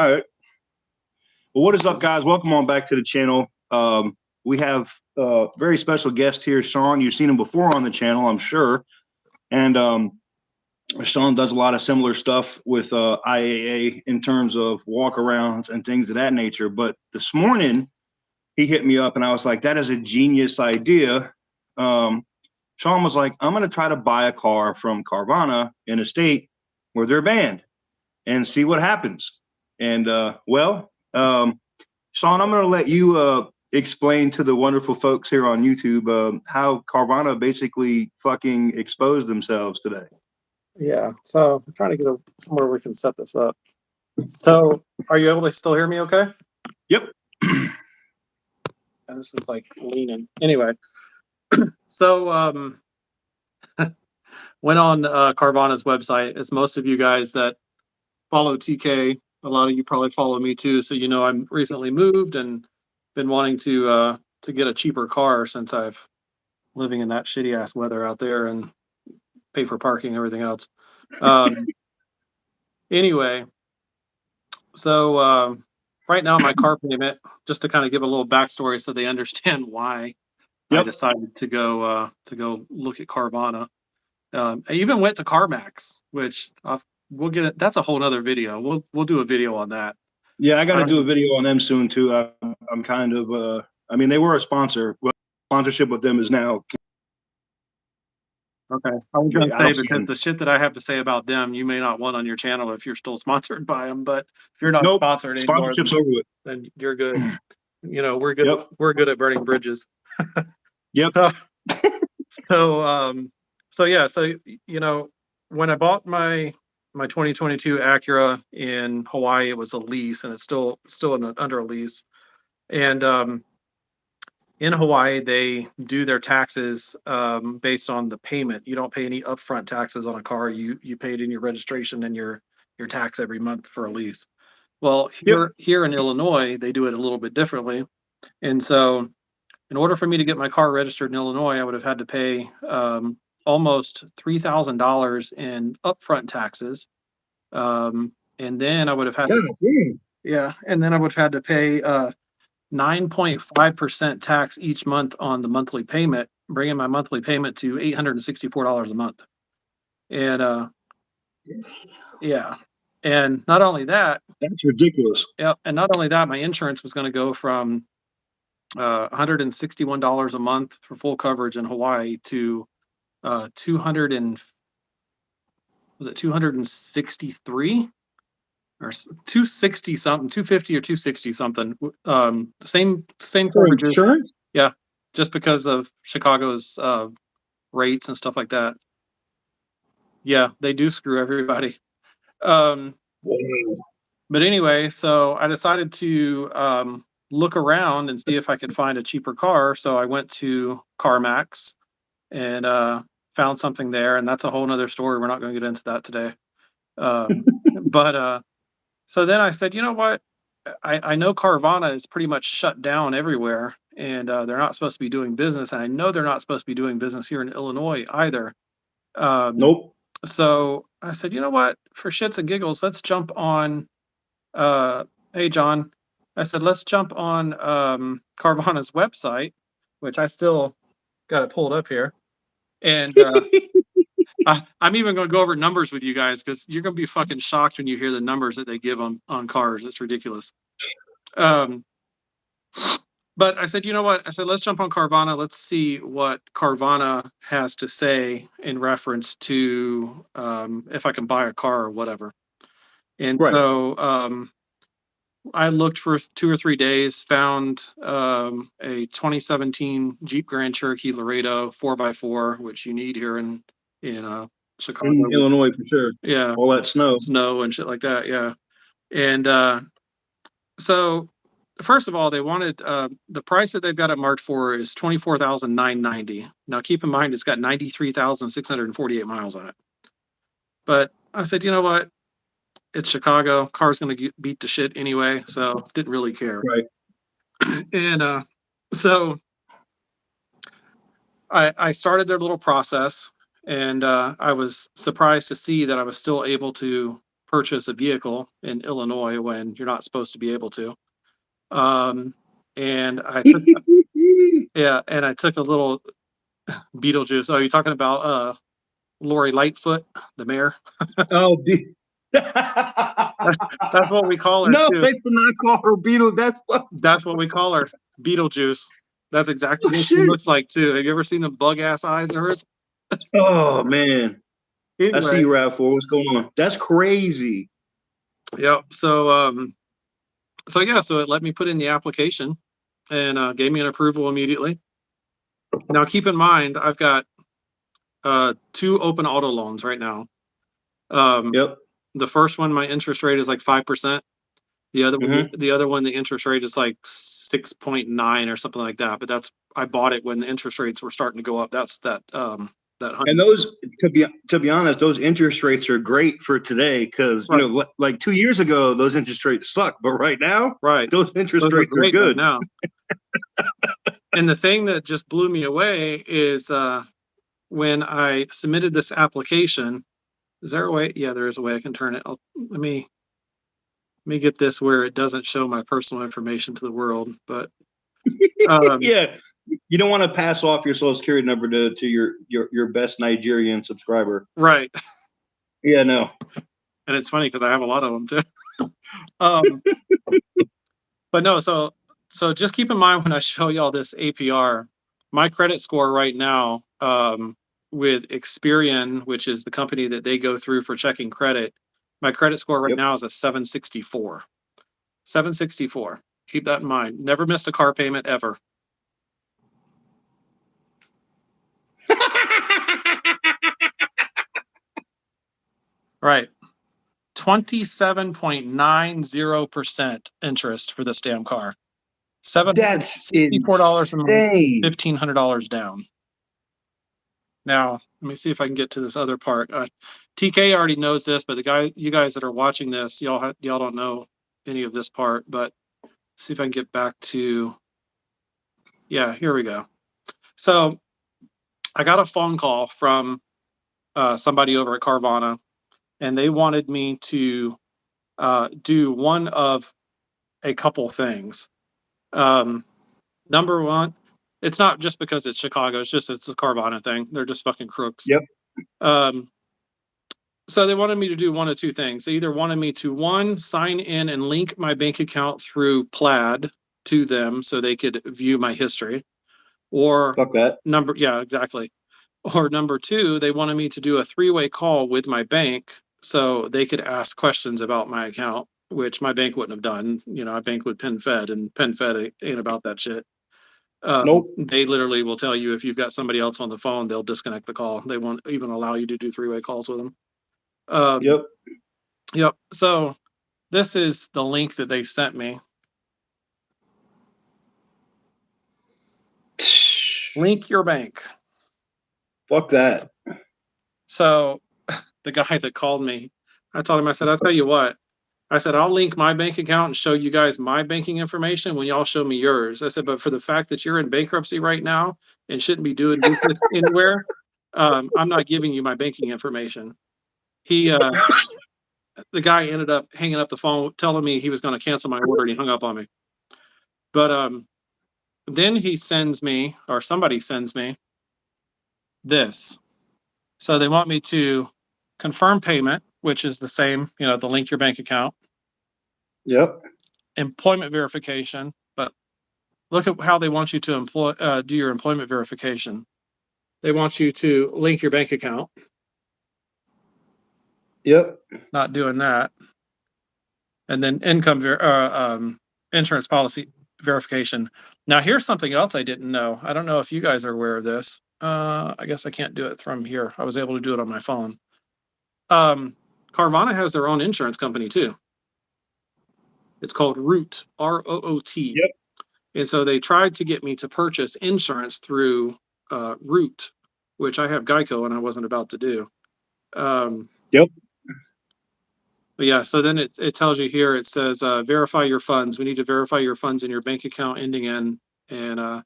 All right. Well, what is up, guys? Welcome on back to the channel. We have a very special guest here, Sean. You've seen him before on the channel, I'm sure. And Sean does a lot of similar stuff with IAA in terms of walkarounds and things of that nature. But this morning, he hit me up, and I was like, that is a genius idea. Sean was like, I'm going to try to buy a car from Carvana in a state where they're banned and see what happens. And, Sean, I'm going to let you explain to the wonderful folks here on YouTube how Carvana basically fucking exposed themselves today. Yeah, so I'm trying to get somewhere we can set this up. So, are you able to still hear me okay? Yep. And this is like leaning. Anyway, so went on Carvana's website. As most of you guys that follow TK, a lot of you probably follow me too. So you know I'm recently moved and been wanting to get a cheaper car since I've living in that shitty ass weather out there and pay for parking and everything else. Anyway, so right now my car payment, just to kind of give a little backstory so they understand why I decided to go look at Carvana. I even went to CarMax, which we'll get it. That's a whole nother video. We'll do a video on that. Yeah, I got to do a video on them soon too. I'm kind of I mean, they were a sponsor. Well, sponsorship with them is now. Okay, I was going to say, because the shit that I have to say about them, you may not want on your channel if you're still sponsored by them. But if you're not sponsored anymore, then you're good. You know, we're good. Yep. We're good at burning bridges. Yep. So yeah. So you know, when I bought my 2022 Acura in Hawaii, it was a lease, and it's still under a lease. And in Hawaii, they do their taxes based on the payment. You don't pay any upfront taxes on a car. You pay it in your registration and your tax every month for a lease. Well, here in Illinois, they do it a little bit differently. And so in order for me to get my car registered in Illinois, I would have had to pay almost $3,000 in upfront taxes. And then I would have had and then I would have had to pay 9.5% tax each month on the monthly payment, bringing my monthly payment to $864 a month. And yeah. And not only that, that's ridiculous. Yeah. And not only that, my insurance was going to go from $161 a month for full coverage in Hawaii to 263 or 260 something, 250 or 260 something. Same coverage. Insurance? Yeah, just because of Chicago's rates and stuff like that. Yeah, they do screw everybody. But anyway, so I decided to look around and see if I could find a cheaper car. So I went to CarMax and found something there, and that's a whole nother story. We're not going to get into that today. But so then I said, you know what? I know Carvana is pretty much shut down everywhere, and they're not supposed to be doing business. And I know they're not supposed to be doing business here in Illinois either. Nope. So I said, you know what? For shits and giggles, let's jump on. Hey, John. I said, let's jump on Carvana's website, which I still got it pulled up here. And I'm even going to go over numbers with you guys because you're going to be fucking shocked when you hear the numbers that they give on cars. It's ridiculous. But I said, you know what? I said, let's jump on Carvana. Let's see what Carvana has to say in reference to if I can buy a car or whatever. And so I looked for 2 or 3 days, found a 2017 Jeep Grand Cherokee Laredo 4x4, which you need here in Chicago, in Illinois for sure. Yeah, all that snow and shit like that. Yeah, and so first of all, they wanted the price that they've got it marked for is $24,990. Now, keep in mind it's got 93,648 miles on it. But I said, you know what? It's Chicago. Car's going to beat the shit anyway, so didn't really care. Right. And so I started their little process, and I was surprised to see that I was still able to purchase a vehicle in Illinois when you're not supposed to be able to. And I took, and I took a little Beetlejuice. Oh, you're talking about Lori Lightfoot, the mayor? Oh, That's what we call her no, too. they did not call her Beetle. That's what we call her, Beetlejuice. That's exactly Oh, what she shit. looks like too. Have you ever seen the bug ass eyes of hers? Oh man, I see Anyway, you, Rav4. What's going on? That's crazy. yep. So yeah, so it let me put in the application and gave me an approval immediately. Now keep in mind, I've got 2 open auto loans right now. Yep. The first one, my interest rate is like 5%. The other one, Mhm. the interest rate is like 6.9 or something like that. But I bought it when the interest rates were starting to go up. That's that And those, to be honest, those interest rates are great for today because right, like 2 years ago, those interest rates suck, but right now, right. those interest Those are rates are great right good. now. And the thing that just blew me away is when I submitted this application. Is there a way? Yeah, there is a way I can turn it. Let me get this where it doesn't show my personal information to the world. But Yeah, you don't want to pass off your social security number to your best Nigerian subscriber. right. Yeah, no. And it's funny because I have a lot of them too. um, but no, so just keep in mind when I show y'all this APR, my credit score right now with Experian, which is the company that they go through for checking credit, my credit score right Yep. now is a 764. 764. Keep that in mind. Never missed a car payment ever. Right. 27.90% interest for this damn car. That's $764 a month, insane. $1,500 down. Now, let me see if I can get to this other part. TK already knows this, but you guys that are watching this, y'all don't know any of this part. But see if I can get back to. Yeah, here we go. So I got a phone call from somebody over at Carvana, and they wanted me to do one of a couple things. Number one, it's not just because it's Chicago. It's a Carvana thing. They're just fucking crooks. Yep. So they wanted me to do one of 2 things. They either wanted me to, 1, sign in and link my bank account through Plaid to them so they could view my history, or Fuck that. yeah, exactly. Or number 2, they wanted me to do a 3-way call with my bank so they could ask questions about my account, which my bank wouldn't have done. I bank with PenFed, and PenFed ain't about that shit. Nope. They literally will tell you if you've got somebody else on the phone, they'll disconnect the call. They won't even allow you to do 3-way calls with them. Yep. Yep. So this is the link that they sent me. Link your bank. Fuck that. So the guy that called me, I told him, I said, I'll tell you what. I said, I'll link my bank account and show you guys my banking information when y'all show me yours. I said, but for the fact that you're in bankruptcy right now and shouldn't be doing business anywhere, I'm not giving you my banking information. The guy ended up hanging up the phone, telling me he was going to cancel my order, and he hung up on me. But then he sends me, or somebody sends me, this. So they want me to confirm payment, which is the same, the link your bank account, Yep. employment verification. But look at how they want you to do your employment verification. They want you to link your bank account. Yep. Not doing that. And then insurance policy verification. Now, here's something else I didn't know. I don't know if you guys are aware of this. I guess I can't do it from here. I was able to do it on my phone. Carvana has their own insurance company too. It's called Root, ROOT. Yep. And so they tried to get me to purchase insurance through Root, which I have Geico and I wasn't about to do. Yep. But yeah, so then it tells you here, it says verify your funds. We need to verify your funds in your bank account ending in, and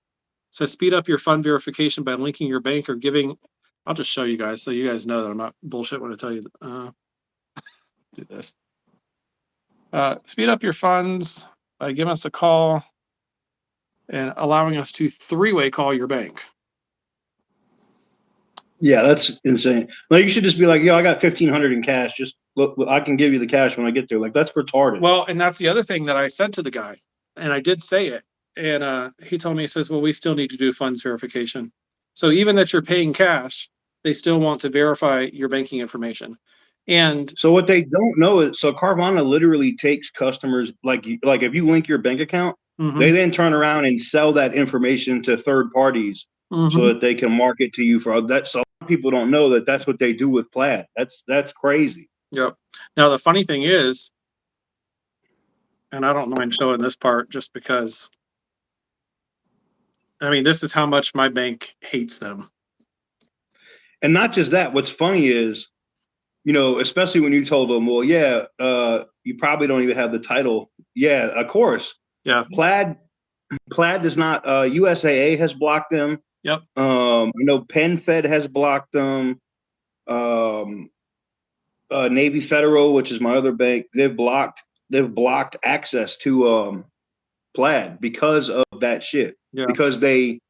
says speed up your fund verification by linking your bank or giving. I'll just show you guys so you guys know that I'm not bullshit when I tell you. do this. Speed up your funds by giving us a call and allowing us to three-way call your bank. Yeah, that's insane. Like, you should just be like, yo, I got 1,500 in cash. Just look, I can give you the cash when I get there. Like, that's retarded. Well, and that's the other thing that I said to the guy, and I did say it. And he told me, he says, well, we still need to do funds verification. So even that you're paying cash, they still want to verify your banking information. And so what they don't know is, so Carvana literally takes customers, like if you link your bank account, they then turn around and sell that information to third parties so that they can market to you for that. So people don't know that that's what they do with Plaid. That's crazy. Yep. Now the funny thing is, and I don't mind showing this part just because, I mean, this is how much my bank hates them. And not just that, what's funny is, you know, especially when you told them, well, yeah, you probably don't even have the title. Yeah, of course. Yeah. Plaid does not, USAA has blocked them. Yep. I know PenFed has blocked them. Navy Federal, which is my other bank, they've blocked access to Plaid because of that shit. Yeah. Because they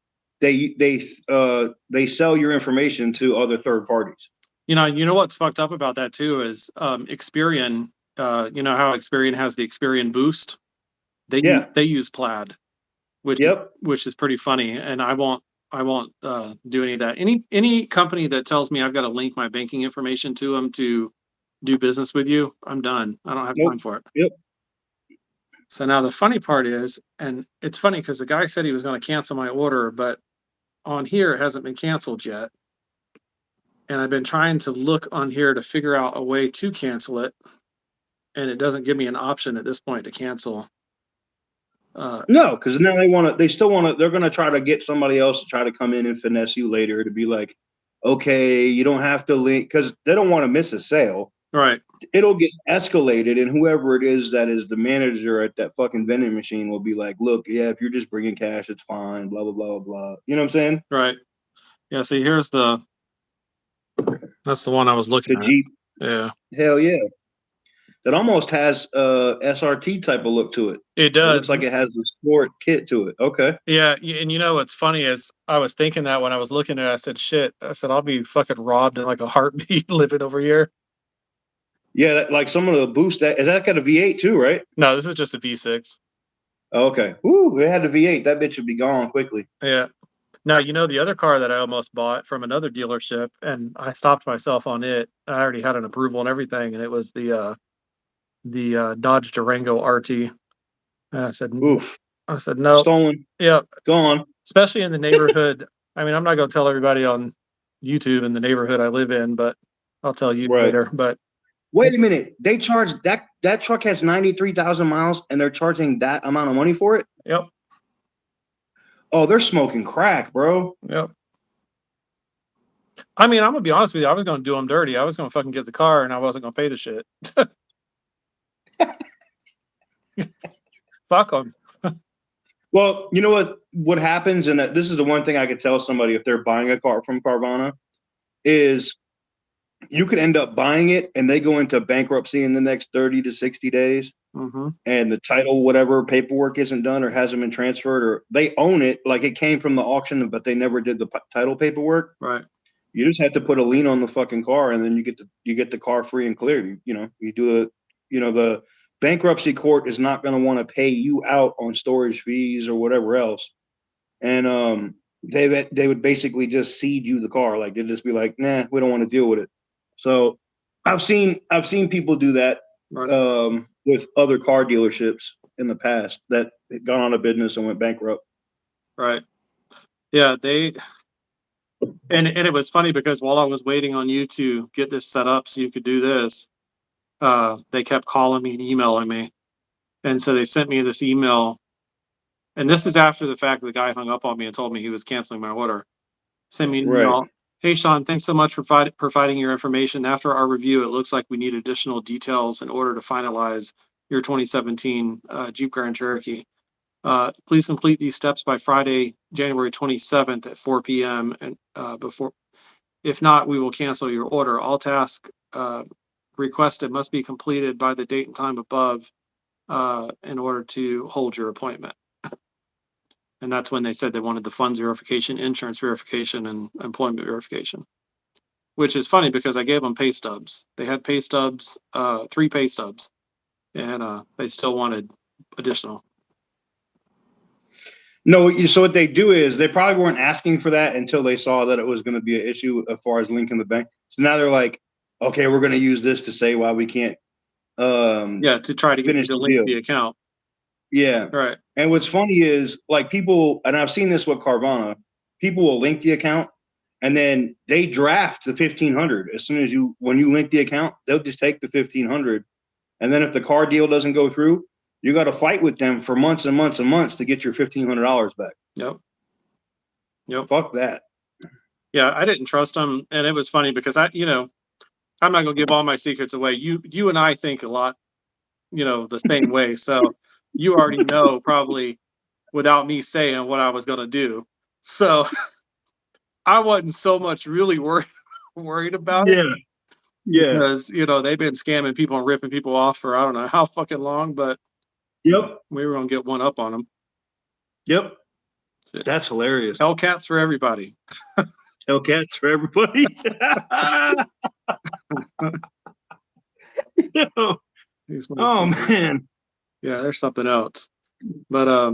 sell your information to other third parties. You know what's fucked up about that too is Experian. You know how Experian has the Experian Boost? They use Plaid, which is pretty funny. And I won't do any of that. Any company that tells me I've got to link my banking information to them to do business with you, I'm done. I don't have time for it. Yep. So now the funny part is, and it's funny because the guy said he was going to cancel my order, but on here it hasn't been canceled yet. And I've been trying to look on here to figure out a way to cancel it. And it doesn't give me an option at this point to cancel. No, because now they're going to try to get somebody else to try to come in and finesse you later to be like, okay, you don't have to link, because they don't want to miss a sale. Right. It'll get escalated, and whoever it is that is the manager at that fucking vending machine will be like, look, yeah, if you're just bringing cash, it's fine, blah, blah, blah, blah. You know what I'm saying? Right. Yeah, see, that's the one I was looking at. Jeep. Yeah. Hell yeah. That almost has SRT type of look to it. It does. It looks like it has the sport kit to it. Okay. Yeah, and you know what's funny is I was thinking that when I was looking at it, I said, shit, I'll be fucking robbed in like a heartbeat living over here. Yeah, like some of the boost, is that got a V8 too, right? No, this is just a V6. Okay. Ooh, it had the V8. That bitch would be gone quickly. Yeah. Now, you know, the other car that I almost bought from another dealership, and I stopped myself on it. I already had an approval and everything, and it was the Dodge Durango RT. And I said, oof. I said, no. Stolen. Yeah. Gone. Especially in the neighborhood. I mean, I'm not going to tell everybody on YouTube in the neighborhood I live in, but I'll tell you later. But wait a minute. They charge that truck has 93,000 miles and they're charging that amount of money for it? Yep. Oh, they're smoking crack, bro. Yep. I mean, I'm going to be honest with you. I was going to do them dirty. I was going to fucking get the car and I wasn't going to pay the shit. Fuck them. Well, you know what happens, and this is the one thing I could tell somebody if they're buying a car from Carvana, is you could end up buying it and they go into bankruptcy in the next 30 to 60 days. And the title, whatever paperwork isn't done or hasn't been transferred, or they own it, like it came from the auction, but they never did the title paperwork. Right. You just have to put a lien on the fucking car, and then you get the car free and clear. You do the bankruptcy court is not going to want to pay you out on storage fees or whatever else, and they would basically just cede you the car. Like they'd just be like, nah, we don't want to deal with it. So I've seen people do that with other car dealerships in the past that had gone out of business and went bankrupt. Right. Yeah, and it was funny because while I was waiting on you to get this set up so you could do this, they kept calling me and emailing me. And so they sent me this email. And this is after the fact the guy hung up on me and told me he was canceling my order. Sent me an email. Hey, Sean, thanks so much for providing your information. After our review, it looks like we need additional details in order to finalize your 2017 Jeep Grand Cherokee. Please complete these steps by Friday, January 27th at 4 p.m. And before, if not, we will cancel your order. All tasks requested must be completed by the date and time above in order to hold your appointment. And that's when they said they wanted the funds verification, insurance verification, and employment verification. Which is funny because I gave them pay stubs. They had pay stubs, 3 pay stubs, and they still wanted additional. No, so what they do is they probably weren't asking for that until they saw that it was going to be an issue as far as linking the bank. So now they're like, okay, we're going to use this to say why we can't. To try to get you finish to the link deal. the account. Yeah. Right. And what's funny is like people, and I've seen this with Carvana, people will link the account and then they draft the 1,500 as soon as when you link the account, they'll just take the 1,500. And then if the car deal doesn't go through, you got to fight with them for months and months and months to get your $1,500 back. Yep. Fuck that. Yeah, I didn't trust them, and it was funny because I'm not gonna give all my secrets away. You and I think a lot, the same way. So you already know probably without me saying what I was gonna do. So I wasn't so much really worried about it. Yeah. Because they've been scamming people and ripping people off for I don't know how fucking long, but Yep. we were gonna get one up on them. Yep. That's hilarious. Hellcats for everybody. Hellcats for everybody. Oh man. Yeah, there's something else. But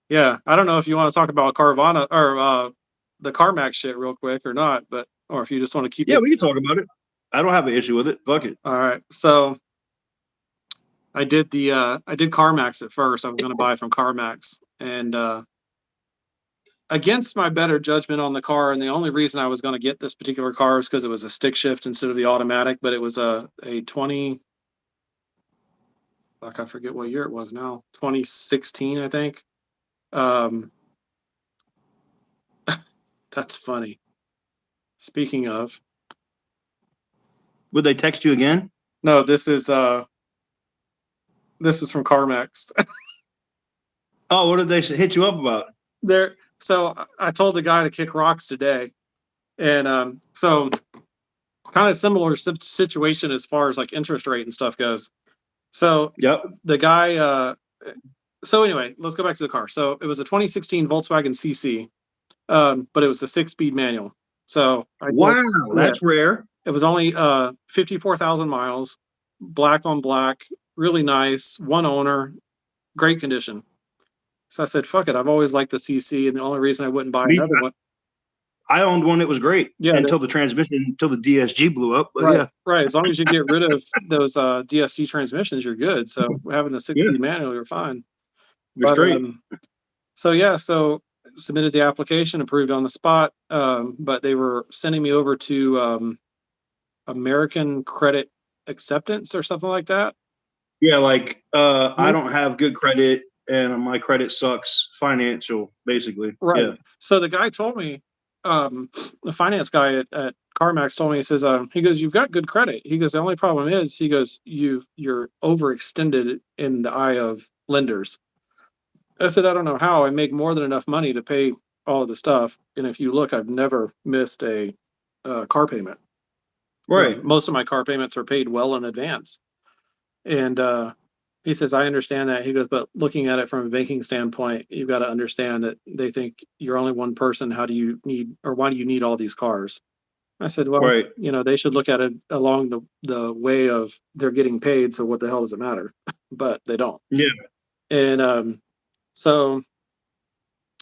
yeah, I don't know if you want to talk about Carvana or the CarMax shit real quick or not, or if you just want to keep it. Yeah, we can talk about it. I don't have an issue with it. Fuck it. All right. So I did CarMax at first. I was going to buy from CarMax, and against my better judgment on the car, and the only reason I was going to get this particular car is because it was a stick shift instead of the automatic, but it was a 20, I forget what year it was now, 2016, I think. That's funny. Speaking of, would they text you again? No, this is from CarMax. Oh, what did they hit you up about? So I told the guy to kick rocks today, and so kind of similar situation as far as like interest rate and stuff goes. So yep, the guy. So anyway, let's go back to the car. So it was a 2016 Volkswagen CC, but it was a 6-speed manual. So that's rare. It was only 54,000 miles, black on black, really nice, one owner, great condition. So I said, fuck it. I've always liked the CC, and the only reason I wouldn't buy another one. I owned one that was great until the DSG blew up. But right. As long as you get rid of those DSG transmissions, you're good. So having the 6-speed manual, you're fine. You're straight. So submitted the application, approved on the spot, but they were sending me over to American Credit Acceptance or something like that. Yeah, like I don't have good credit and my credit sucks financial, basically. Right. Yeah. So the guy told me, the finance guy at CarMax told me, he says, he goes, you've got good credit. He goes, the only problem is, he goes, you're overextended in the eye of lenders. I said, I don't know how. I make more than enough money to pay all of the stuff. And if you look, I've never missed a car payment. Right. Most of my car payments are paid well in advance. And he says, I understand that. He goes, but looking at it from a banking standpoint, you've got to understand that they think you're only one person. Why do you need all these cars? I said, well, right. They should look at it along the way of they're getting paid. So what the hell does it matter? But they don't. Yeah. And so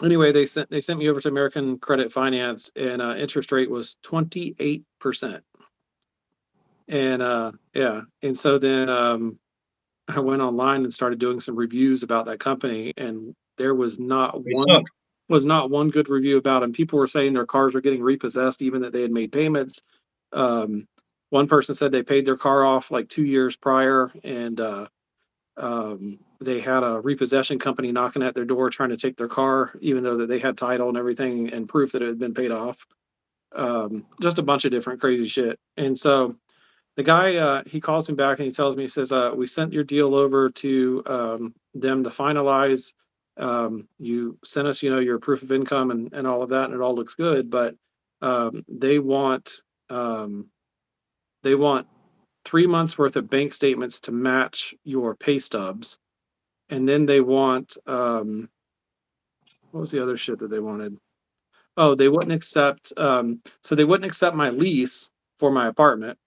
anyway, they sent me over to American Credit Finance, and interest rate was 28%. And and so then I went online and started doing some reviews about that company, and there was not one good review about them. People were saying their cars were getting repossessed, even that they had made payments. One person said they paid their car off like 2 years prior, and they had a repossession company knocking at their door trying to take their car, even though that they had title and everything and proof that it had been paid off. Just a bunch of different crazy shit. And so the guy, he calls me back and he tells me, he says, we sent your deal over to them to finalize. You sent us, your proof of income and all of that, and it all looks good, but they want 3 months worth of bank statements to match your pay stubs. And then they want, what was the other shit that they wanted? Oh, they wouldn't accept, so they wouldn't accept my lease for my apartment.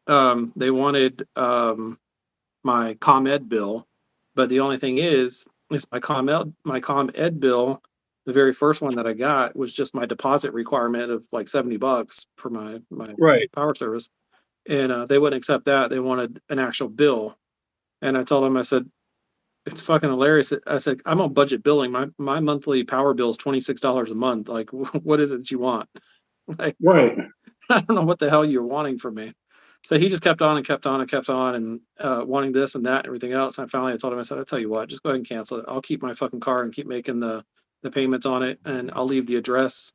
They wanted my ComEd bill, but the only thing is my ComEd bill, the very first one that I got was just my deposit requirement of like $70 for my Right. power service, and they wouldn't accept that. They wanted an actual bill, and I told them, I said, it's fucking hilarious. I said, I'm on budget billing. My monthly power bill is $26 a month. Like, what is it that you want? Like, Right. I don't know what the hell you're wanting from me. So he just kept on and kept on and kept on and wanting this and that and everything else. And finally I told him, I said, I'll tell you what, just go ahead and cancel it. I'll keep my fucking car and keep making the payments on it. And I'll leave the address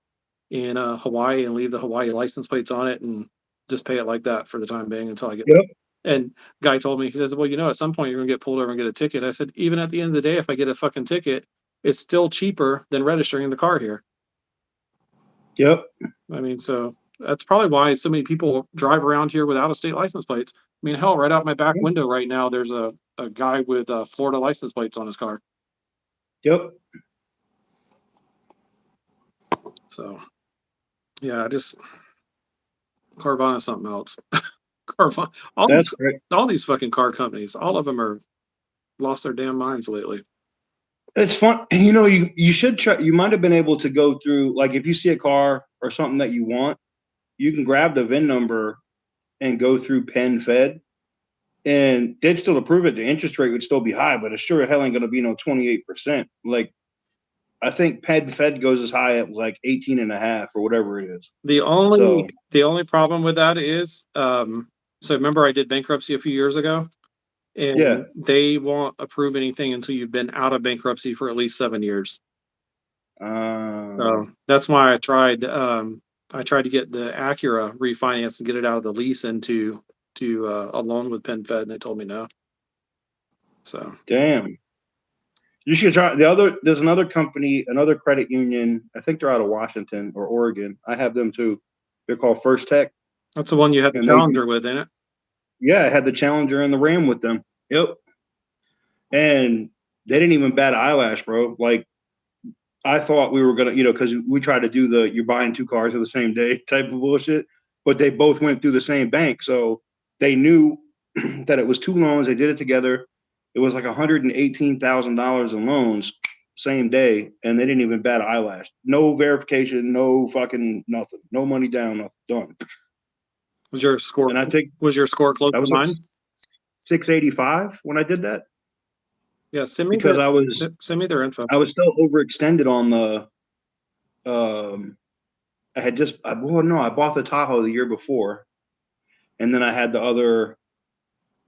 in Hawaii and leave the Hawaii license plates on it and just pay it like that for the time being until I get. Yep. And guy told me, he says, well, at some point you're gonna get pulled over and get a ticket. I said, even at the end of the day, if I get a fucking ticket, it's still cheaper than registering the car here. Yep. I mean, so that's probably why so many people drive around here without a state license plates. I mean, hell, right out my back window right now, there's a guy with Florida license plates on his car. Yep. So, yeah, Carvana is something else. Carvana, all these fucking car companies, all of them are lost their damn minds lately. It's fun. You should try. You might have been able to go through, like, if you see a car or something that you want, you can grab the VIN number and go through PenFed, and they'd still approve it. The interest rate would still be high, but it's sure as hell ain't going to be no 28%. Like, I think PenFed goes as high at like 18.5 or whatever it is. The only problem with that is, so remember I did bankruptcy a few years ago, and they won't approve anything until you've been out of bankruptcy for at least 7 years. So that's why I tried to get the Acura refinanced and get it out of the lease into a loan with PenFed, and they told me no. So damn, you should try there's another company, another credit union. I think they're out of Washington or Oregon. I have them too. They're called First Tech. That's the one you had the Challenger with, ain't it? Yeah, I had the Challenger and the Ram with them. Yep. And they didn't even bat an eyelash, bro. Like, I thought we were going to, because we tried to do you're buying two cars on the same day type of bullshit, but they both went through the same bank. So they knew that it was two loans. They did it together. It was like $118,000 in loans same day. And they didn't even bat an eyelash. No verification, no fucking nothing. No money down, nothing. Done. Was your score? And I think was your score close to mine? 685 when I did that. Yeah, send me their info. I was still overextended on I bought the Tahoe the year before, and then I had the other.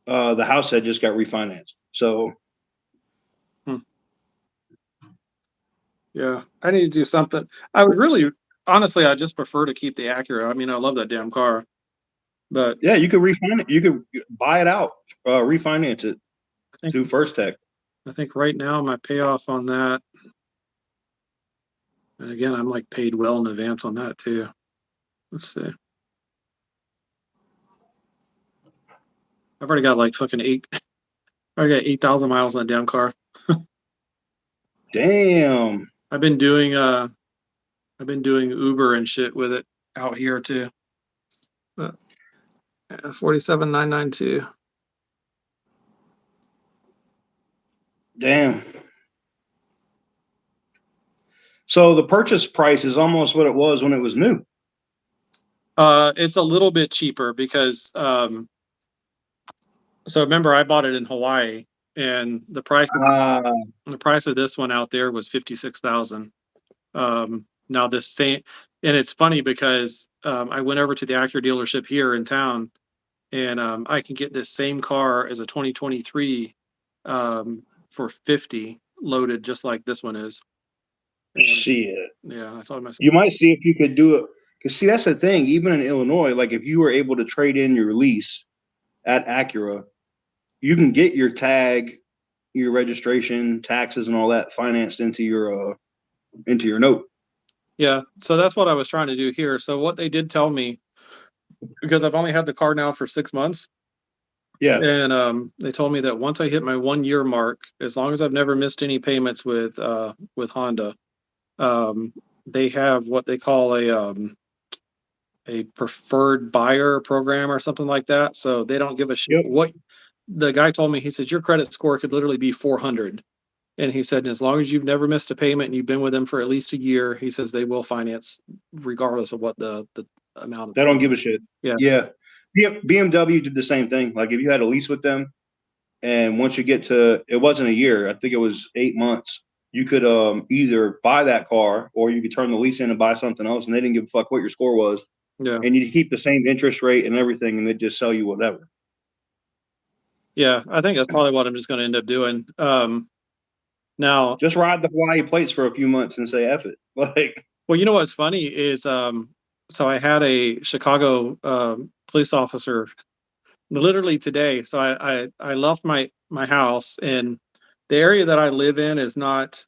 The house had just got refinanced, so. Yeah, I need to do something. I would really, honestly, I just prefer to keep the Acura. I mean, I love that damn car. But yeah, you could refinance. You could buy it out, refinance it to First Tech. I think right now my payoff on that, and again, I'm like paid well in advance on that too. Let's see. I've already got like fucking 8,000 miles on that damn car. Damn. I've been doing Uber and shit with it out here too. 47,992. Damn. So the purchase price is almost what it was when it was new. It's a little bit cheaper because so remember I bought it in Hawaii, and the price of this one out there was 56,000. Now this same, and it's funny because I went over to the Acura dealership here in town, and I can get this same car as a 2023 for 50 loaded, just like this one is. Shit. Yeah, I thought myself. You might see if you could do it. Because see, that's the thing. Even in Illinois, like if you were able to trade in your lease at Acura, you can get your tag, your registration, taxes, and all that financed into your note. Yeah, so that's what I was trying to do here. So what they did tell me because I've only had the car now for 6 months. Yeah. And they told me that once I hit my 1 year mark, as long as I've never missed any payments with Honda, they have what they call a preferred buyer program or something like that. So they don't give a shit Yep. what the guy told me. He said your credit score could literally be 400. And he said, as long as you've never missed a payment and you've been with them for at least a year, he says they will finance regardless of what the amount of They don't give a shit. Yeah. Yeah. BMW did the same thing. Like if you had a lease with them, and once you get to, it wasn't a year, I think it was 8 months, you could either buy that car or you could turn the lease in and buy something else, and they didn't give a fuck what your score was. Yeah. And you keep the same interest rate and everything, and they just sell you whatever. Yeah, I think that's probably what I'm just going to end up doing. Now, just ride the Hawaii plates for a few months and say F it. Like, well, you know what's funny is so I had a Chicago police officer literally today. So I left my house, and the area that I live in is not,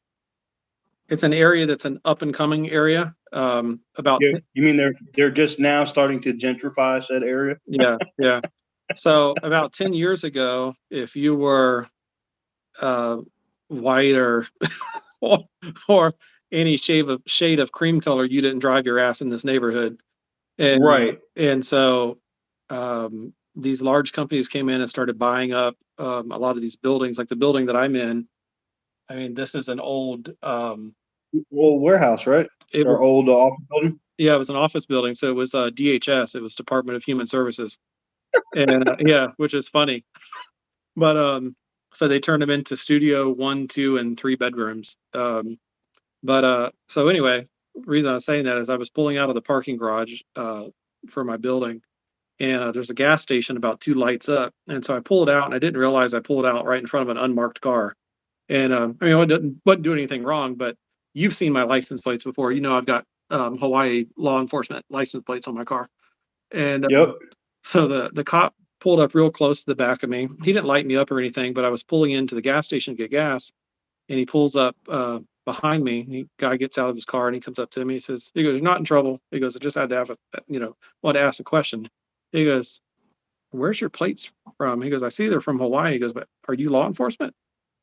it's an area that's an up and coming area. About you mean they're just now starting to gentrify said area? Yeah. So about 10 years ago, if you were white or or any shade of cream color, you didn't drive your ass in this neighborhood. And Right. And so these large companies came in and started buying up a lot of these buildings, like the building that I'm in. I mean, this is an old warehouse, right? It Or was, old office building. Yeah, it was an office building. So it was DHS. It was Department of Human Services, and yeah, which is funny. But so they turned them into studio 1, 2, and 3 bedrooms. But so anyway, the reason I was saying that is I was pulling out of the parking garage for my building, and there's a gas station about 2 lights up, and so I pulled out, and I didn't realize I pulled out right in front of an unmarked car. And I mean, I wasn't doing anything wrong, but you've seen my license plates before. You know, I've got Hawaii law enforcement license plates on my car, and Yep. so the cop pulled up real close to the back of me. He didn't light me up or anything, but I was pulling into the gas station to get gas, and he pulls up behind me. The guy gets out of his car and he comes up to me. He goes, "You're not in trouble." He goes, "I just had to have want to ask a question." He goes, "Where's your plates from?" He goes, "I see they're from Hawaii." He goes, "But are you law enforcement?"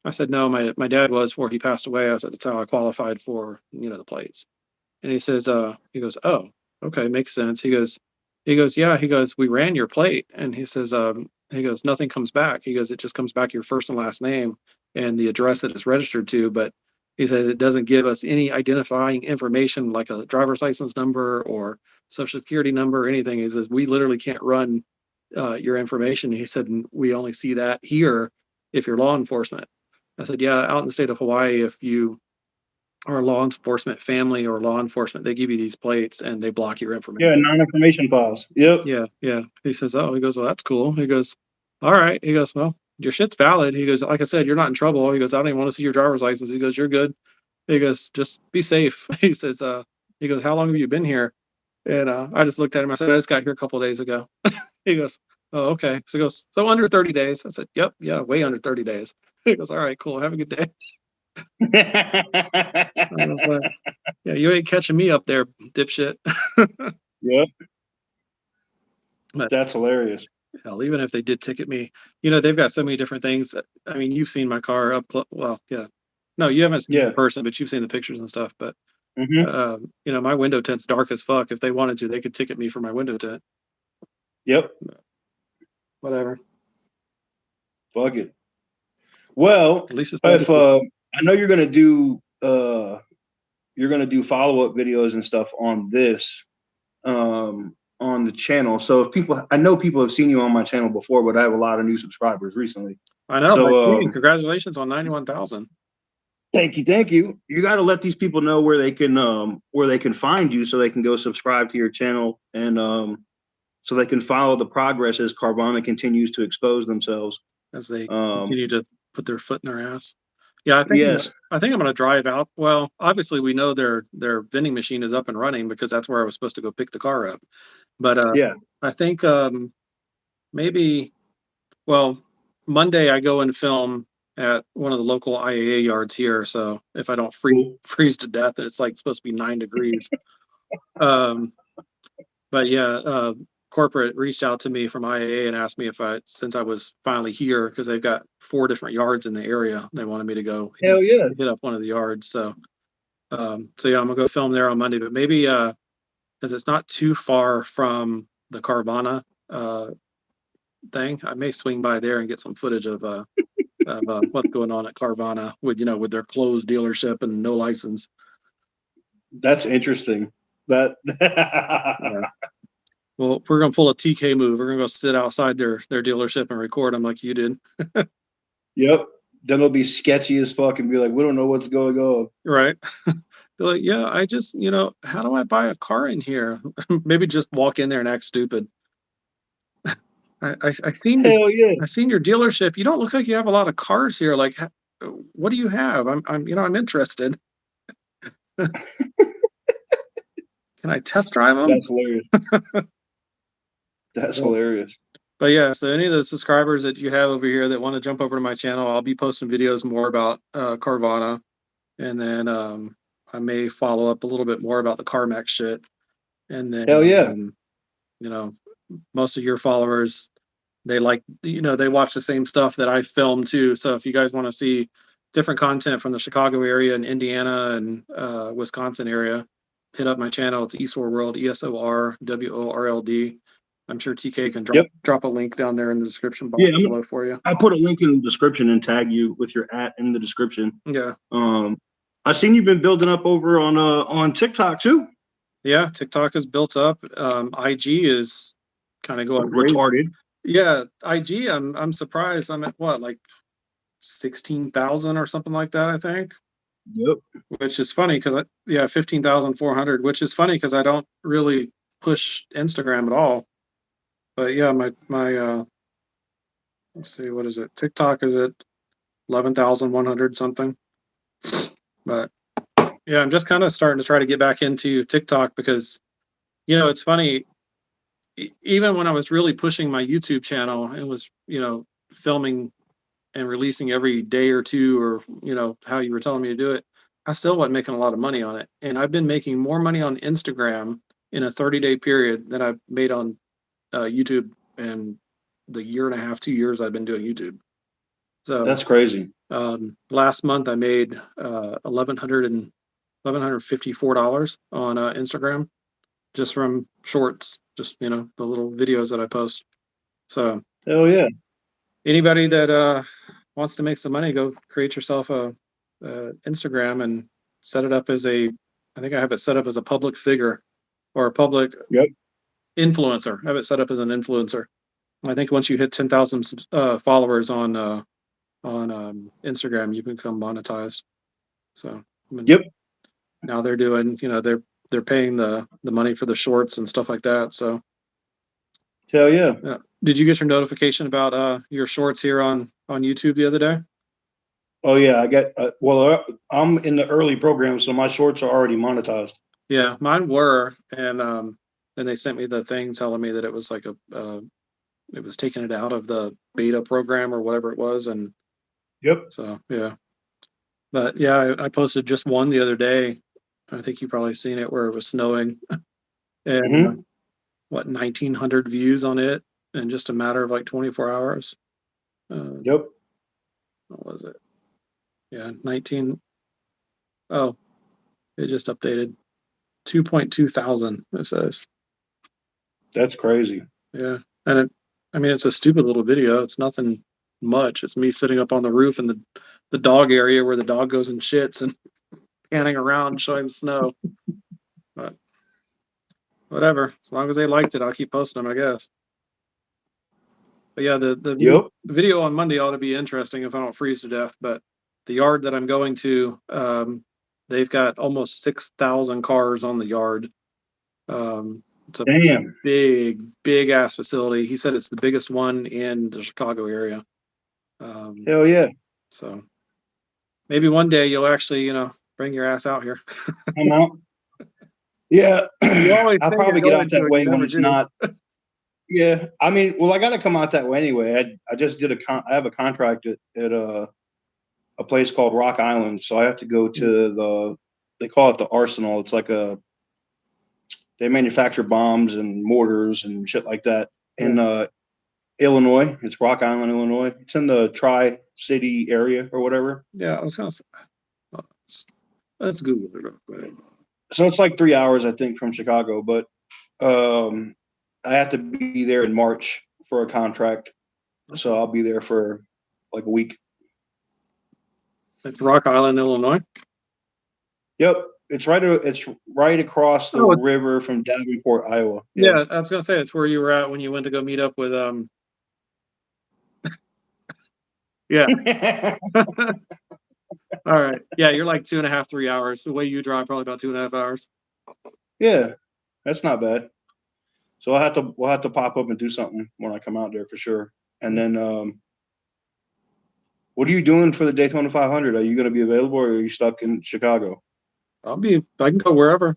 I said, "No, my dad was before he passed away." I said, "That's how I qualified for the plates." And he goes, "Oh, okay, makes sense." "Yeah." He goes, "We ran your plate," and he goes, "Nothing comes back." He goes, "It just comes back your first and last name and the address that it's registered to, but." He says it doesn't give us any identifying information like a driver's license number or social security number or anything. He says we literally can't run your information. He said we only see that here if you're law enforcement. I said, yeah, out in the state of Hawaii, if you are a law enforcement family or law enforcement, they give you these plates and they block your information. Yeah, non-information files. Yep. Yeah. He says, oh, he goes, well, that's cool. He goes, all right. He goes, well, your shit's valid. He goes, like I said, you're not in trouble. He goes, I don't even want to see your driver's license. He goes, you're good. He goes, just be safe. He says, he goes, how long have you been here? And I just looked at him. I said, I just got here a couple of days ago. He goes, oh, okay. So he goes, so under 30 days. I said, yep, yeah, way under 30 days. He goes, all right, cool. Have a good day. Like, yeah, you ain't catching me up there, dipshit. Yep. But That's hilarious. hell, even if they did ticket me, they've got so many different things. I mean, you've seen my car up close. Well, yeah. No, you haven't seen it in person, but you've seen the pictures and stuff. But my window tint's dark as fuck. If they wanted to, they could ticket me for my window tint. Yep. Whatever. Fuck it. Well, At least it's if I know you're gonna do follow-up videos and stuff on this on the channel. So if I know people have seen you on my channel before, but I have a lot of new subscribers recently. I know. So congratulations on 91,000. Thank you. You got to let these people know where they can find you, so they can go subscribe to your channel, and so they can follow the progress as Carvana continues to expose themselves as they continue to put their foot in their ass. Yeah, I think I'm going to drive out. Well, obviously we know their vending machine is up and running because that's where I was supposed to go pick the car up. But I think maybe, well, Monday I go and film at one of the local IAA yards here. So if I don't freeze to death, it's like supposed to be 9 degrees. But yeah, corporate reached out to me from IAA and asked me since I was finally here, because they've got 4 different yards in the area, they wanted me to go Hell yeah. hit up one of the yards. So yeah, I'm gonna go film there on Monday, but maybe because it's not too far from the Carvana thing, I may swing by there and get some footage of what's going on at Carvana with with their closed dealership and no license. That's interesting. That Yeah. Well, we're gonna pull a TK move. We're gonna go sit outside their dealership and record them like you did. Yep. Then it'll be sketchy as fuck and be like, we don't know what's going on. Right. Be like, yeah, I just, how do I buy a car in here? Maybe just walk in there and act stupid. I seen Hell yeah. I seen your dealership. You don't look like you have a lot of cars here. Like, what do you have? I'm interested. Can I test drive them? That's hilarious. That's hilarious. But yeah, so any of the subscribers that you have over here that want to jump over to my channel, I'll be posting videos more about Carvana, and then I may follow up a little bit more about the CarMax shit. And then Hell yeah. Most of your followers, they like they watch the same stuff that I film too. So if you guys want to see different content from the Chicago area and Indiana and Wisconsin area, hit up my channel. It's Esor World, ESORWORLD. I'm sure TK can drop a link down there in the description box below for you. I'll put a link in the description and tag you with your @ in the description. Yeah. I've seen you've been building up over on TikTok too. Yeah, TikTok is built up. IG is kind of going retarded. Yeah, IG. I'm surprised. I'm at what, like 16,000 or something like that, I think. Yep. Which is funny because 15,400. Which is funny because I don't really push Instagram at all. But yeah, my let's see, what is it? TikTok is at 11,100 something. But yeah, I'm just kind of starting to try to get back into TikTok because, it's funny. Even when I was really pushing my YouTube channel and was, filming and releasing every day or two, or, how you were telling me to do it, I still wasn't making a lot of money on it. And I've been making more money on Instagram in a 30-day period than I've made on YouTube in the 1.5 to 2 years I've been doing YouTube. So that's crazy. Last month I made $1,154 on Instagram just from shorts, just the little videos that I post. So hell yeah. Anybody that wants to make some money, go create yourself a Instagram and set it up as I think I have it set up as a public figure or a public influencer. I have it set up as an influencer. I think once you hit 10,000 followers on Instagram, you become monetized. So now they're doing, they're paying the money for the shorts and stuff like that. So hell yeah. Did you get your notification about your shorts here on YouTube the other day? Oh yeah, I got. I'm in the early program, so my shorts are already monetized. Yeah, mine were, and then they sent me the thing telling me that it was like it was taking it out of the beta program or whatever it was, and so yeah. But yeah, I posted just one the other day. I think you probably seen it where it was snowing, and 1,900 views on it in just a matter of like 24 hours. What was it? Yeah, 19. Oh, it just updated. 2.2 thousand, it says. That's crazy. Yeah, and it's a stupid little video. It's nothing much. It's me sitting up on the roof in the dog area where the dog goes and shits and panning around showing the snow. But whatever, as long as they liked it, I'll keep posting them, I guess. But yeah, the video on Monday ought to be interesting if I don't freeze to death. But the yard that I'm going to, they've got almost 6,000 cars on the yard. It's a big ass facility. He said it's the biggest one in the Chicago area. Hell yeah. So maybe one day you'll actually, bring your ass out here. I'm out. Yeah. I'll probably get out that way when it's not. Yeah. I mean, well, I got to come out that way anyway. I just did I have a contract at a place called Rock Island. So I have to go to they call it the Arsenal. It's like They manufacture bombs and mortars and shit like that in Illinois. It's Rock Island, Illinois. It's in the Tri-City area or whatever. Yeah, I was gonna say. Let's Google it real quick. So it's like 3 hours, I think, from Chicago. But I have to be there in March for a contract, so I'll be there for like a week. It's Rock Island, Illinois. Yep, it's right across the river from Davenport, Iowa. Yeah, I was gonna say it's where you were at when you went to go meet up with Yeah. All right. Yeah, you're like 2.5, 3 hours. The way you drive, probably about 2.5 hours. Yeah, that's not bad. So we'll have to pop up and do something when I come out there for sure. And then, what are you doing for the Daytona 500? Are you going to be available, or are you stuck in Chicago? I can go wherever.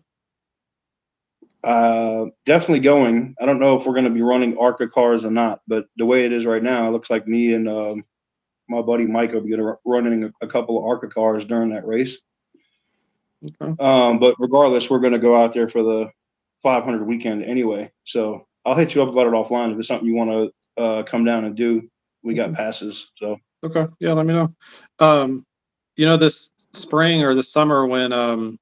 Definitely going. I don't know if we're going to be running ARCA cars or not, but the way it is right now, it looks like me and my buddy Mike will be running a couple of ARCA cars during that race. Okay. But regardless, we're going to go out there for the 500 weekend anyway. So I'll hit you up about it offline if it's something you want to come down and do. We got passes. So okay, yeah, let me know. This spring or the summer when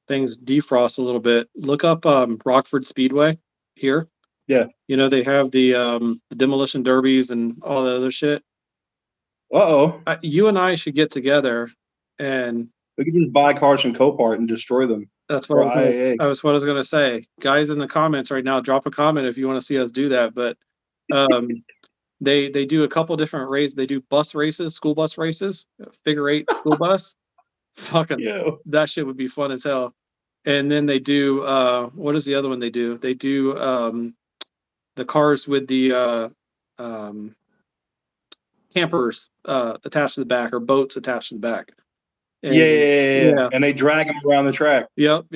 things defrost a little bit, look up Rockford Speedway here. Yeah. They have the demolition derbies and all that other shit. You and I should get together and we could just buy cars from Copart and destroy them. That's what I was going to say. Guys in the comments right now, drop a comment if you want to see us do that. But they do a couple different races. They do bus races, school bus races, figure 8 school bus. Fucking that shit would be fun as hell. And then they do what is the other one they do? They do the cars with the campers attached to the back, or boats attached to the back. And, yeah. And they drag them around the track. Yep.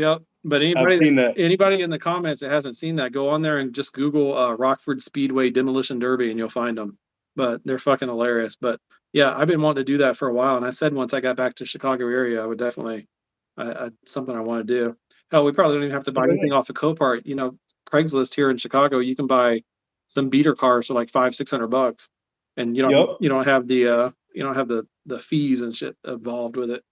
But anybody in the comments that hasn't seen that, go on there and just Google Rockford Speedway Demolition Derby and you'll find them. But they're fucking hilarious. But yeah, I've been wanting to do that for a while. And I said once I got back to Chicago area, I would definitely something I want to do. Hell, we probably don't even have to buy anything off of Copart. Craigslist here in Chicago, you can buy some beater cars for like $500-600, and you don't have the fees and shit involved with it.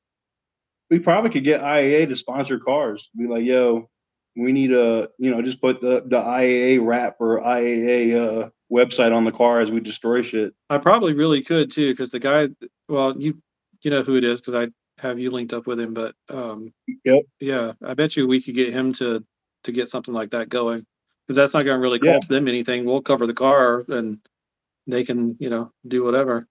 We probably could get IAA to sponsor cars. Be like, yo, we need just put the IAA wrap or IAA website on the car as we destroy shit. I probably really could too, because the guy, well, you know who it is because I have you linked up with him. But yeah, I bet you we could get him to get something like that going, because that's not going to really cost them anything. We'll cover the car and they can do whatever.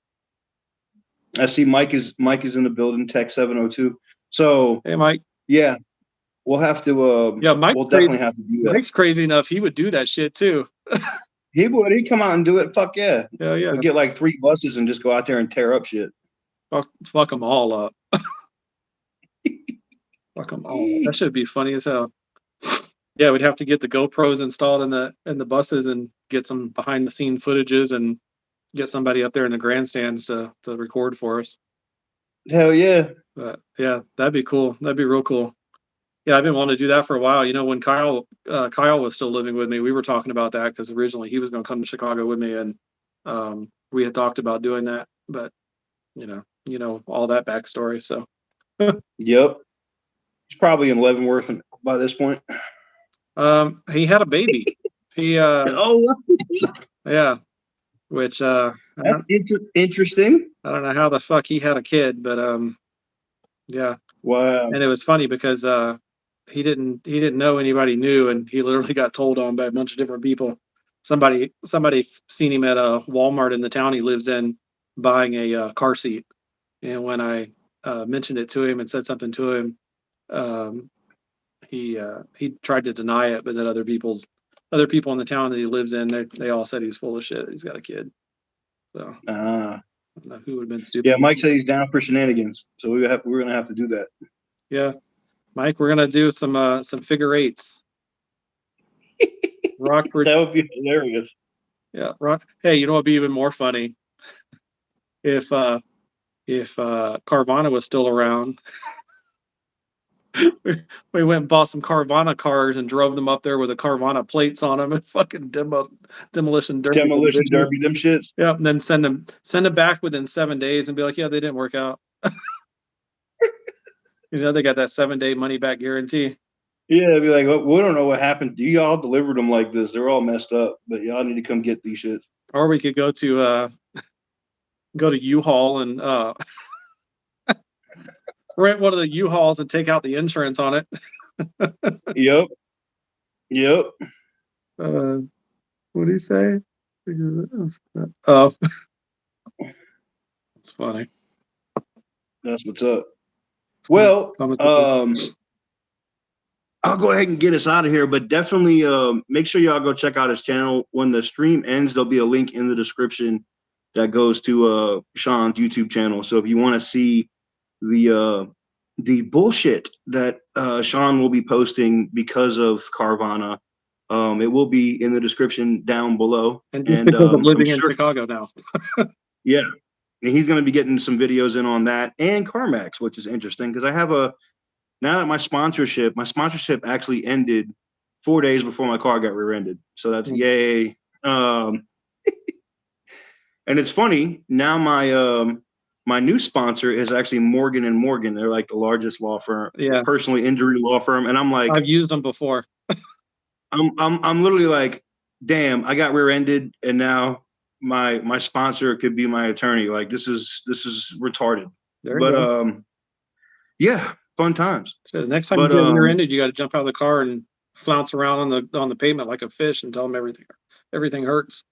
I see Mike is in the building, Tech 702. So hey, Mike. Yeah, we'll have to. Mike. We'll definitely have to do that. Mike's crazy enough; he would do that shit too. He would. He'd come out and do it. Fuck yeah. Yeah. We'll get like 3 buses and just go out there and tear up shit. Fuck them all up. Fuck them all. That should be funny as hell. Yeah, we'd have to get the GoPros installed in the buses and get some behind the scene footages and get somebody up there in the grandstands to record for us. Hell yeah. But yeah, that'd be cool. That'd be real cool. Yeah, I've been wanting to do that for a while. When Kyle was still living with me, we were talking about that because originally he was going to come to Chicago with me, and we had talked about doing that. But all that backstory. So. Yep. He's probably in Leavenworth by this point. He had a baby. He yeah. Which that's interesting. I don't know how the fuck he had a kid, but yeah. Wow. And it was funny because he didn't know anybody knew, and he literally got told on by a bunch of different people. Somebody seen him at a Walmart in the town he lives in buying a car seat, and when I mentioned it to him and said something to him, he tried to deny it, but then other people in the town that he lives in, they all said he's full of shit. He's got a kid. So I don't know who would have been stupid. Yeah, Mike said he's down for shenanigans, so we're gonna have to do that. Yeah, Mike, we're gonna do some figure 8s. Rockford. That would be hilarious. Yeah, Hey, you know what'd be even more funny? If Carvana was still around. we went and bought some Carvana cars and drove them up there with the Carvana plates on them and fucking demolition derby. Demolition derby, them shits. Yeah, and then send them back within 7 days and be like, yeah, they didn't work out. They got that 7-day money back guarantee. Yeah, be like, we don't know what happened. Y'all delivered them like this. They're all messed up, but y'all need to come get these shits. Or we could go to U-Haul and rent one of the U-Hauls and take out the insurance on it. Yep. What do you say? Oh, it's funny. That's what's up. Well, I'll go ahead and get us out of here, but definitely make sure y'all go check out his channel. When the stream ends, there'll be a link in the description that goes to Sean's YouTube channel. So if you want to see the bullshit that Sean will be posting because of Carvana, it will be in the description down below. And because of living in Chicago now. Yeah. And he's going to be getting some videos in on that and CarMax, which is interesting because I have now that my sponsorship actually ended 4 days before my car got rear-ended. So that's yay. And it's funny, now my new sponsor is actually Morgan & Morgan. They're like the largest law firm, personally injury law firm. And I'm like, I've used them before. I'm literally like, damn, I got rear-ended and now my sponsor could be my attorney. Like this is retarded. Yeah, fun times. So the next time you get rear-ended, you got to jump out of the car and flounce around on the pavement like a fish and tell them everything hurts.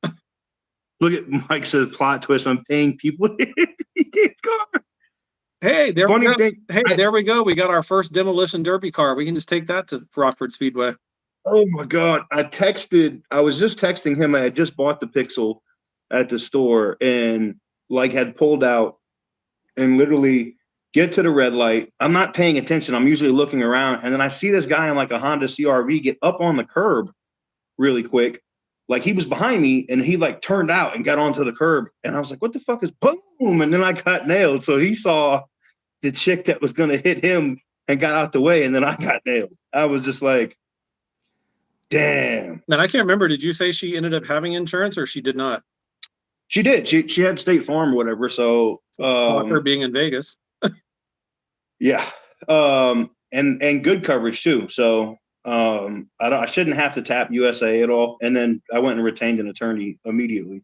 Look at Mike says plot twist. I'm paying people to hit the car. Hey, there we go. There we go. We got our first demolition derby car. We can just take that to Rockford Speedway. Oh my God. I was just texting him. I had just bought the Pixel at the store and like had pulled out and literally get to the red light. I'm not paying attention. I'm usually looking around. And then I see this guy in like a Honda CRV get up on the curb really quick. Like he was behind me and he like turned out and got onto the curb. And I was like, what the fuck is boom? And then I got nailed. So he saw the chick that was going to hit him and got out the way. And then I got nailed. I was just like, damn. And I can't remember. Did you say she ended up having insurance or she did not? She did. She had State Farm or whatever. So her being in Vegas. Yeah. And good coverage too. So I shouldn't have to tap USA at all. And then I went and retained an attorney immediately.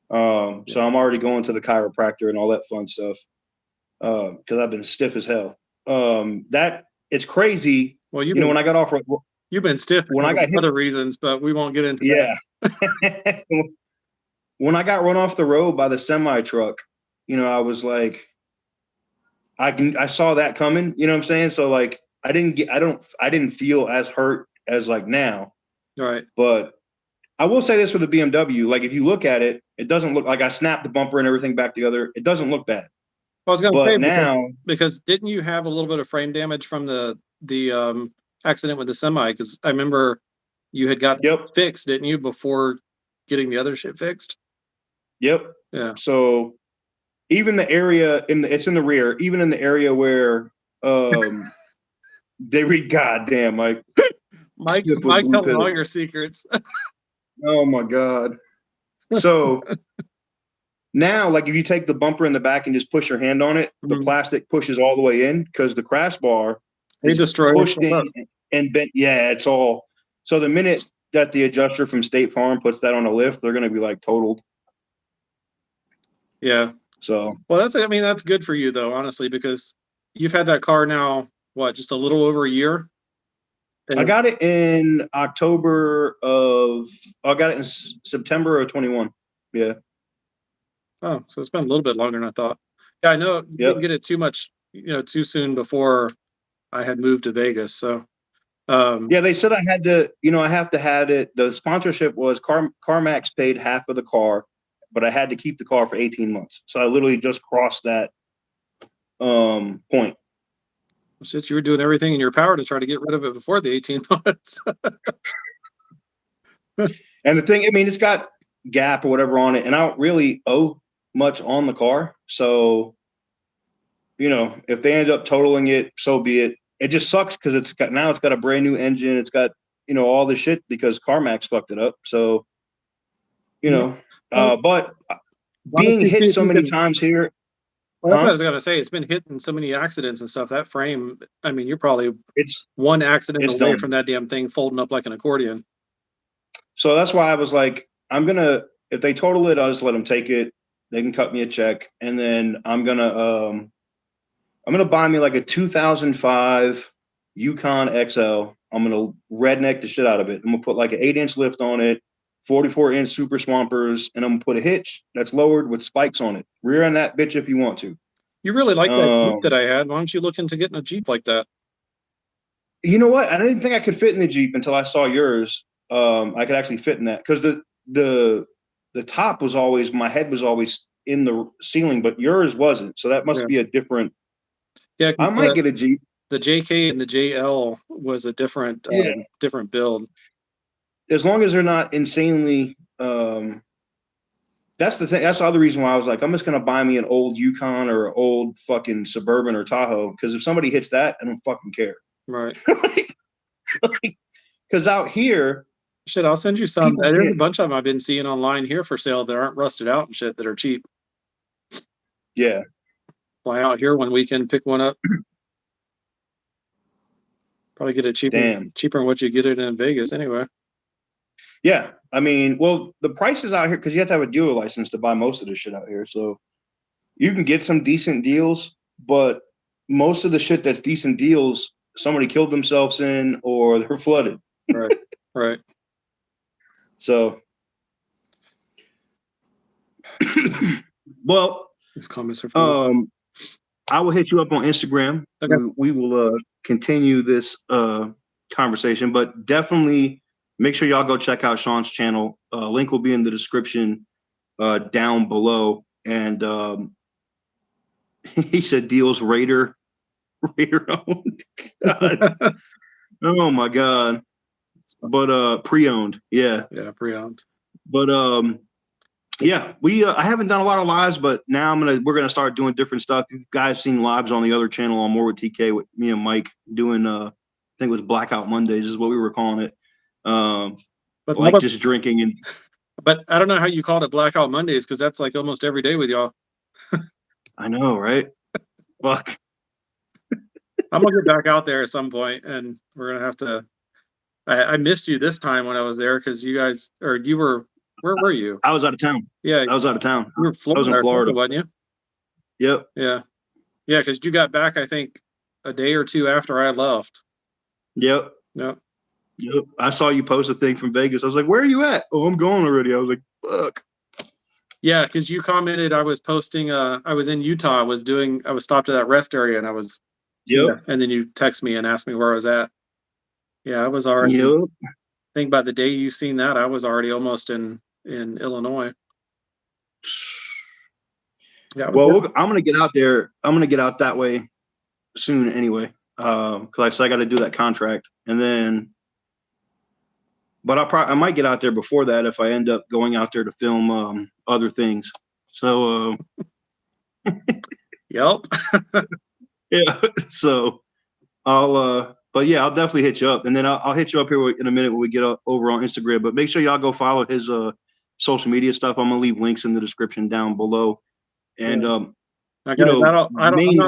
So I'm already going to the chiropractor and all that fun stuff. Because I've been stiff as hell. That it's crazy. Well, when I got off, you've been stiff when I got hit, other reasons, but we won't get into that. When I got run off the road by the semi truck, I was like, I saw that coming. You know what I'm saying? So like, I didn't feel as hurt as like now. Right. But I will say this for the BMW. Like, if you look at it, it doesn't look like I snapped the bumper and everything back together. It doesn't look bad. I was going to say now because didn't you have a little bit of frame damage from the accident with the semi? Because I remember you had got fixed, didn't you, before getting the other shit fixed? Yep. Yeah. So even the area it's in the rear, even in the area where they read goddamn Mike telling all your secrets. Oh my God. So now, like if you take the bumper in the back and just push your hand on it, the plastic pushes all the way in because the crash bar is pushed in and bent. Yeah, it's all. So the minute that the adjuster from State Farm puts that on a lift, they're going to be like totaled. Yeah. So that's good for you though, honestly, because you've had that car now, just a little over a year? I got it in September of 21. Yeah. Oh, so it's been a little bit longer than I thought. Yeah, I know you didn't get it too much, too soon before I had moved to Vegas. So they said I had to, I have to have it. The sponsorship was CarMax paid half of the car, but I had to keep the car for 18 months. So I literally just crossed that point. Since you were doing everything in your power to try to get rid of it before the 18 months. And the thing, it's got gap or whatever on it, and I don't really owe much on the car. So, if they end up totaling it, so be it. it just sucks because it's got a brand new engine. It's got, you know, all the shit because CarMax fucked it up. So, you know, but being hit so many times here. Well, that's what I was gonna say. It's been hit in so many accidents and stuff. That frame, I mean, you're probably one accident away from that damn thing folding up like an accordion. So that's why I was like, if they total it, I'll just let them take it. They can cut me a check, and then I'm gonna buy me like a 2005 Yukon XL. I'm gonna redneck the shit out of it. I'm gonna put like an 8-inch lift on it, 44-inch super swampers, and I'm gonna put a hitch that's lowered with spikes on it. Rear end that bitch if you want to. You really like that Jeep that I had. Why don't you look into getting a Jeep like that? You know what? I didn't think I could fit in the Jeep until I saw yours. I could actually fit in that because the top was always, my head was always in the ceiling, but yours wasn't. So that must be a different. Yeah, I might get a Jeep. The JK and the JL was a different different build. As long as they're not insanely. That's the thing. That's the other reason why I was like, I'm just gonna buy me an old Yukon or an old fucking Suburban or Tahoe, because if somebody hits that, I don't fucking care. Right. Because out here. Shit, I'll send you some. There's a bunch of them I've been seeing online here for sale that aren't rusted out and shit that are cheap. Yeah. Fly out here one weekend, pick one up. Probably get it cheaper than what you get it in Vegas anyway. Yeah. I mean, well, the prices out here, because you have to have a dealer license to buy most of this shit out here. So you can get some decent deals, but most of the shit that's decent deals, somebody killed themselves in or they're flooded. Right. Right. So, well, these comments are funny. I will hit you up on Instagram. Okay. We will continue this conversation, but definitely make sure y'all go check out Sean's channel. Link will be in the description down below. And he said deals Raider owned. Oh my God. But pre-owned, yeah, pre-owned. But yeah, I haven't done a lot of lives, but now we're gonna start doing different stuff. You guys seen lives on the other channel on More with TK with me and Mike doing I think it was Blackout Mondays is what we were calling it. But like just drinking and. But I don't know how you called it Blackout Mondays, because that's like almost every day with y'all. I know, right? Fuck. I'm gonna get back out there at some point, and we're gonna have to. I missed you this time when I was there because you guys, or you were, where were you? I was out of town. Yeah, I was out of town. You were Florida, I was in Florida, wasn't you? Yep. Yeah, because you got back, I think, a day or two after I left. Yep. Yep. I saw you post a thing from Vegas. I was like, "Where are you at?" Oh, I'm going already. I was like, "Fuck." Yeah, because you commented I was posting. I was in Utah. I was stopped at that rest area, and I was. Yep. Yeah, and then you text me and asked me where I was at. Yeah, I was already. Yep. I think by the day you seen that, I was already almost in Illinois. Yeah. Well, I'm gonna get out there. I'm gonna get out that way soon anyway. Because I said I got to do that contract, and then. But I might get out there before that if I end up going out there to film other things. So. Yep. Yeah. So, but yeah, I'll definitely hit you up, and then I'll hit you up here in a minute when we get over on Instagram. But make sure y'all go follow his social media stuff. I'm gonna leave links in the description down below. And I'm not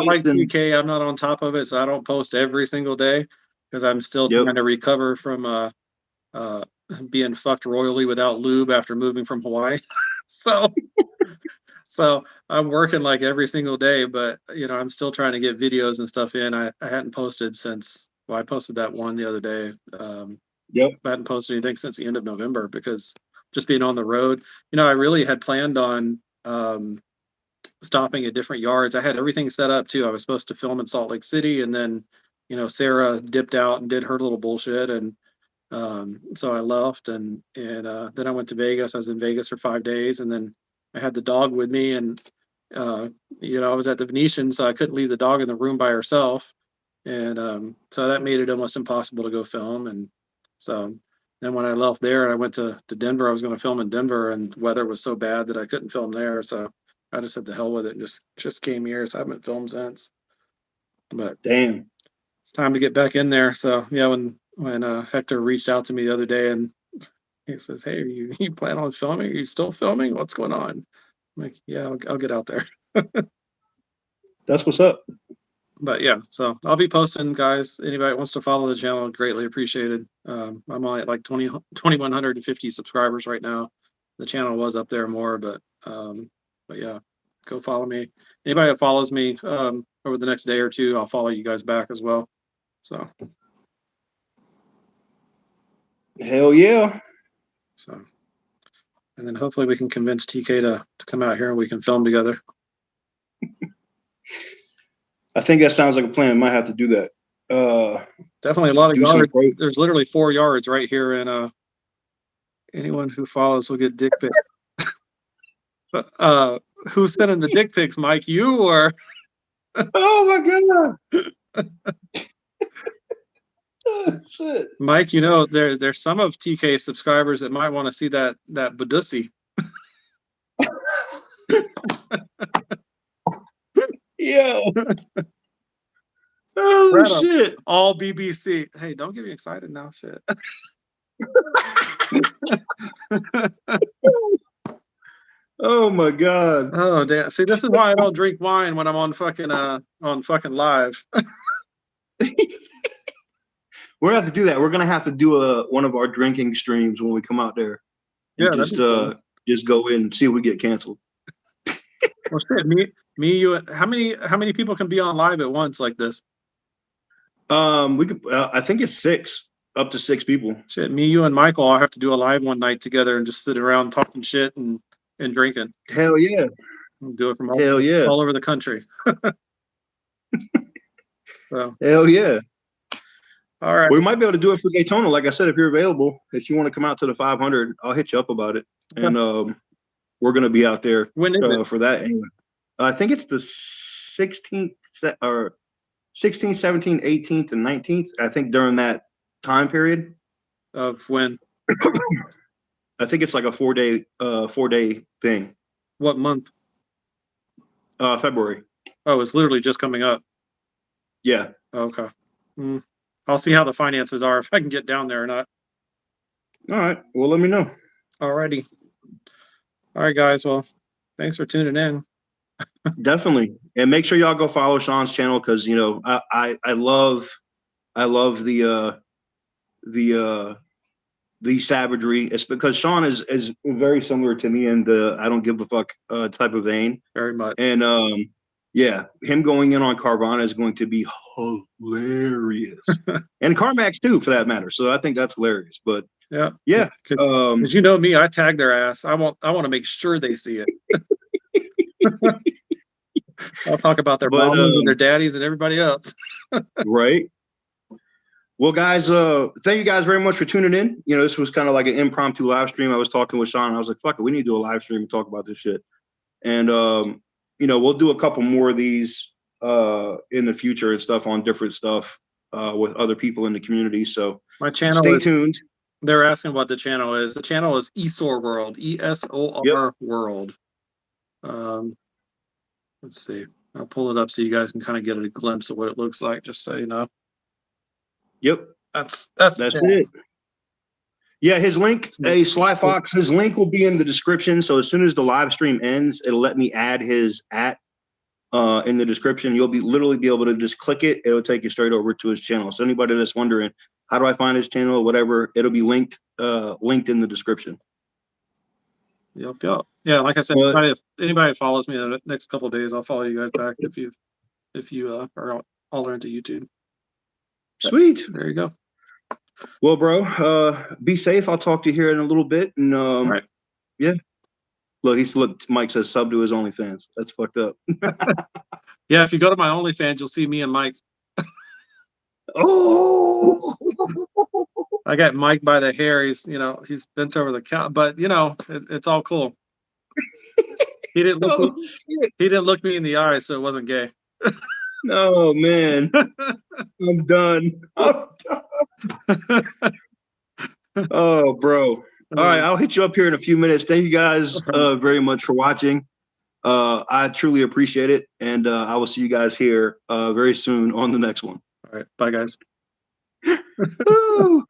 like DK. I'm not on top of it, so I don't post every single day because I'm still trying to recover from being fucked royally without lube after moving from Hawaii. So I'm working like every single day, but I'm still trying to get videos and stuff in. I hadn't posted since. Well, I posted that one the other day. Yep. I hadn't posted anything since the end of November because just being on the road. I really had planned on stopping at different yards. I had everything set up too. I was supposed to film in Salt Lake City, and then Sarah dipped out and did her little bullshit, and so I left, and then I went to Vegas. I was in Vegas for 5 days, and then I had the dog with me, and I was at the Venetian, so I couldn't leave the dog in the room by herself, and so that made it almost impossible to go film. And so then when I left there and I went to Denver, I was going to film in Denver, and weather was so bad that I couldn't film there. So I just said to hell with it and just came here. So I haven't filmed since. But damn. it's time to get back in there. So yeah, when Hector reached out to me the other day and he says, "Hey, you plan on filming? Are you still filming? What's going on?" I'm like, "Yeah, I'll get out there." That's what's up. But yeah, so I'll be posting, guys. Anybody that wants to follow the channel, greatly appreciated. I'm only at like 2,150 subscribers right now. The channel was up there more, but yeah, go follow me. Anybody that follows me over the next day or two, I'll follow you guys back as well. So Hell yeah. so, and then hopefully we can convince TK to come out here and we can film together. I think that sounds like a plan. Might have to do that. Definitely a lot of do some yards. great- There's literally 4 yards right here, and anyone who follows will get dick pics. Who's sending the dick pics, Mike? You or? Oh my god! Oh, shit. Mike, you know there's some of TK's subscribers that might want to see that Badussy. Yo. Oh Right up. shit! All BBC. Hey, don't get me excited now. Shit. Oh my god! Oh damn! See, this is why I don't drink wine when I'm on fucking live. We're gonna have to do that. We're gonna have to do one of our drinking streams when we come out there. And Yeah, that'd be cool. just go in and see if we get canceled. Well, shit, me, you. How many people can be on live at once like this? We could. I think it's 6, up to 6 people. Shit, me, you, and Michael all have to do a live one night together and just sit around talking shit and drinking. Hell yeah! We'll do it from Hell yeah! all over the country. So Hell yeah! all right, We might be able to do it for Daytona. Like I said, if you're available, if you want to come out to the 500, I'll hit you up about it. And we're gonna be out there when is it? for that. Anyway, I think it's the 16th or 16th, 17th, 18th, and 19th. I think during that time period. Of when? I think it's like a 4-day thing. What month? February. Oh, it's literally just coming up. Yeah. Okay. I'll see how the finances are if I can get down there or not. All right. Well, let me know. Alrighty. All right, guys. Well, thanks for tuning in. Definitely, and make sure y'all go follow Sean's channel because I love the savagery. It's because Sean is very similar to me in the I don't give a fuck type of vein. Very much. And yeah, him going in on Carvana is going to be hilarious, and CarMax too, for that matter. So I think that's hilarious. But yeah, because you know me, I tag their ass. I want to make sure they see it. I'll talk about their mamas and their daddies and everybody else. Right. Well, guys, thank you guys very much for tuning in. This was kind of like an impromptu live stream. I was talking with Sean. And I was like, fuck it, we need to do a live stream and talk about this shit. And, we'll do a couple more of these in the future and stuff on different stuff with other people in the community. So my channel, stay tuned. They're asking what the channel is. The channel is ESOR World, ESOR World. Let's see. I'll pull it up so you guys can kind of get a glimpse of what it looks like, just so you know. Yep. That's it. Yeah, his link, Sly Fox, his link will be in the description. So as soon as the live stream ends, it'll let me add his @ in the description. You'll literally be able to just click it. It'll take you straight over to his channel. So anybody that's wondering, how do I find his channel or whatever, it'll be linked in the description. Yep. Yeah, like I said, if anybody follows me in the next couple of days, I'll follow you guys back if you are all into YouTube. Sweet. There you go. Well, bro, be safe. I'll talk to you here in a little bit. And all right. Yeah. Look, Mike says sub to his OnlyFans. That's fucked up. Yeah, if you go to my OnlyFans, you'll see me and Mike. Oh, I got Mike by the hair. He's bent over the couch, but it's all cool. He didn't look he didn't look me in the eye, so it wasn't gay. No, man. I'm done. Oh, bro. All right, I'll hit you up here in a few minutes. Thank you guys very much for watching. I truly appreciate it, and I will see you guys here very soon on the next one. All right. Bye, guys. Woo!